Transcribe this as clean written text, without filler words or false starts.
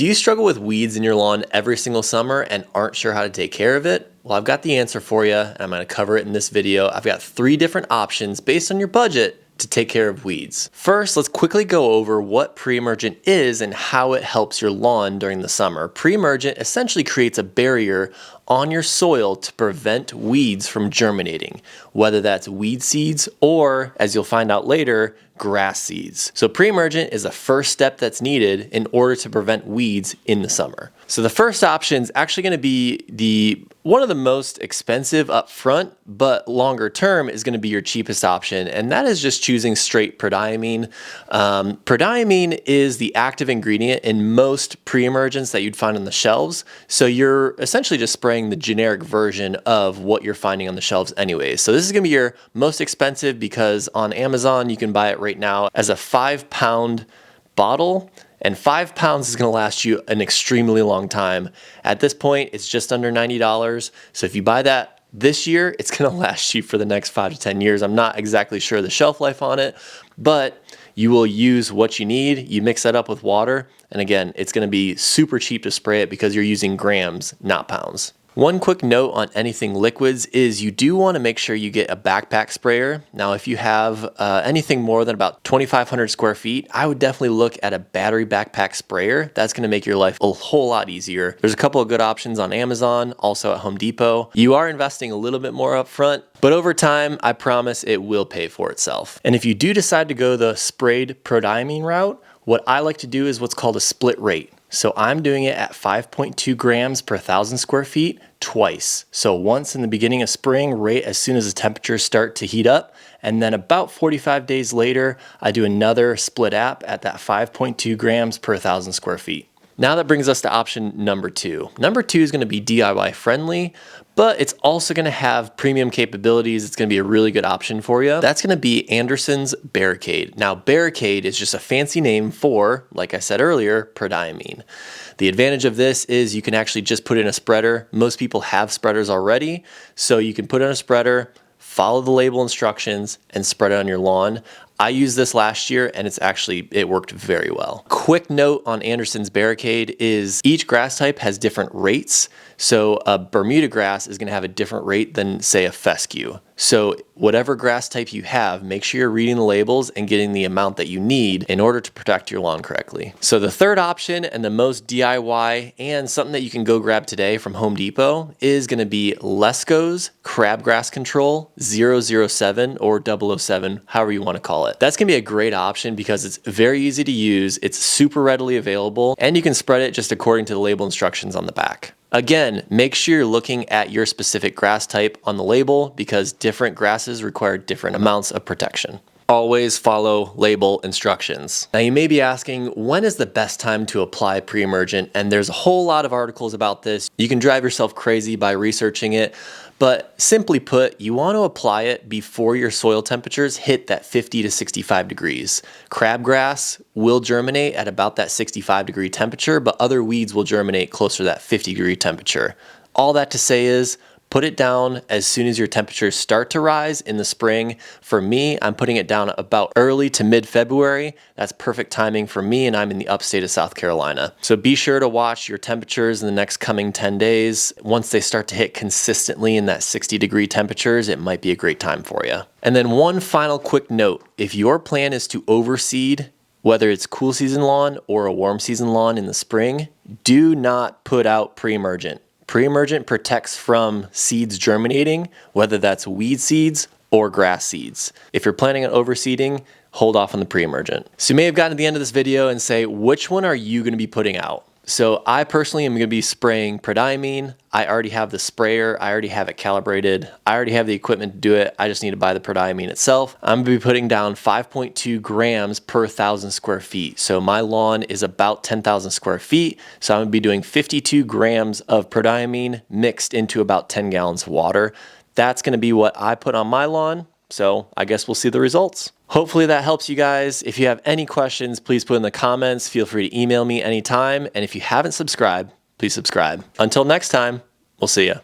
Do you struggle with weeds in your lawn every single summer and aren't sure how to take care of it? Well, I've got the answer for you, and I'm going to cover it in this video. I've got 3 different options based on your budget to take care of weeds. First, let's quickly go over what pre-emergent is and how it helps your lawn during the summer. Pre-emergent essentially creates a barrier on your soil to prevent weeds from germinating, whether that's weed seeds or, as you'll find out later, grass seeds. So pre-emergent is the first step that's needed in order to prevent weeds in the summer. So the first option is actually going to be one of the most expensive up front, but longer term is going to be your cheapest option, and that is just choosing straight Prodiamine. Prodiamine is the active ingredient in most pre-emergents that you'd find on the shelves, so you're essentially just spraying the generic version of what you're finding on the shelves anyways. So this is going to be your most expensive because on Amazon you can buy it right now as a 5-pound bottle. And 5 pounds is going to last you an extremely long time. At this point, it's just under $90. So if you buy that this year, it's going to last you for the next 5 to 10 years. I'm not exactly sure the shelf life on it, but you will use what you need. You mix that up with water. And again, it's going to be super cheap to spray it because you're using grams, not pounds. One quick note on anything liquids is you do want to make sure you get a backpack sprayer. Now, if you have anything more than about 2,500 square feet, I would definitely look at a battery backpack sprayer. That's going to make your life a whole lot easier. There's a couple of good options on Amazon, also at Home Depot. You are investing a little bit more up front, but over time, I promise it will pay for itself. And if you do decide to go the sprayed Prodiamine route, what I like to do is what's called a split rate. So I'm doing it at 5.2 grams per 1,000 square feet twice. So once in the beginning of spring, right as soon as the temperatures start to heat up, and then about 45 days later, I do another split app at that 5.2 grams per 1,000 square feet. Now that brings us to option number 2. Number 2 is going to be DIY friendly, but it's also going to have premium capabilities. It's going to be a really good option for you. That's going to be Anderson's Barricade. Now, Barricade is just a fancy name for, like I said earlier, Prodiamine. The advantage of this is you can actually just put in a spreader. Most people have spreaders already, so you can put in a spreader, follow the label instructions, and spread it on your lawn. I used this last year and it worked very well. Quick note on Anderson's Barricade is each grass type has different rates. So a Bermuda grass is gonna have a different rate than say a fescue. So whatever grass type you have, make sure you're reading the labels and getting the amount that you need in order to protect your lawn correctly. So the third option and the most DIY and something that you can go grab today from Home Depot is gonna be Lesco's Crabgrass Control 007 or 007, however you wanna call it. That's gonna be a great option because it's very easy to use, it's super readily available, and you can spread it just according to the label instructions on the back. Again, make sure you're looking at your specific grass type on the label because different grasses require different amounts of protection. Always follow label instructions. Now you may be asking, when is the best time to apply pre-emergent? And there's a whole lot of articles about this. You can drive yourself crazy by researching it, but simply put, you want to apply it before your soil temperatures hit that 50 to 65 degrees. Crabgrass will germinate at about that 65-degree temperature, but other weeds will germinate closer to that 50-degree temperature. All that to say is, put it down as soon as your temperatures start to rise in the spring. For me, I'm putting it down about early to mid-February. That's perfect timing for me, and I'm in the upstate of South Carolina. So be sure to watch your temperatures in the next coming 10 days. Once they start to hit consistently in that 60-degree temperatures, it might be a great time for you. And then one final quick note. If your plan is to overseed, whether it's cool season lawn or a warm season lawn in the spring, do not put out pre-emergent. Pre-emergent protects from seeds germinating, whether that's weed seeds or grass seeds. If you're planning on overseeding, hold off on the pre-emergent. So you may have gotten to the end of this video and say, which one are you gonna be putting out? So I personally am gonna be spraying Prodiamine. I already have the sprayer, I already have it calibrated, I already have the equipment to do it, I just need to buy the Prodiamine itself. I'm gonna be putting down 5.2 grams per 1,000 square feet. So my lawn is about 10,000 square feet, so I'm gonna be doing 52 grams of Prodiamine mixed into about 10 gallons of water. That's gonna be what I put on my lawn, so I guess we'll see the results. Hopefully that helps you guys. If you have any questions, please put in the comments. Feel free to email me anytime. And if you haven't subscribed, please subscribe. Until next time, we'll see ya.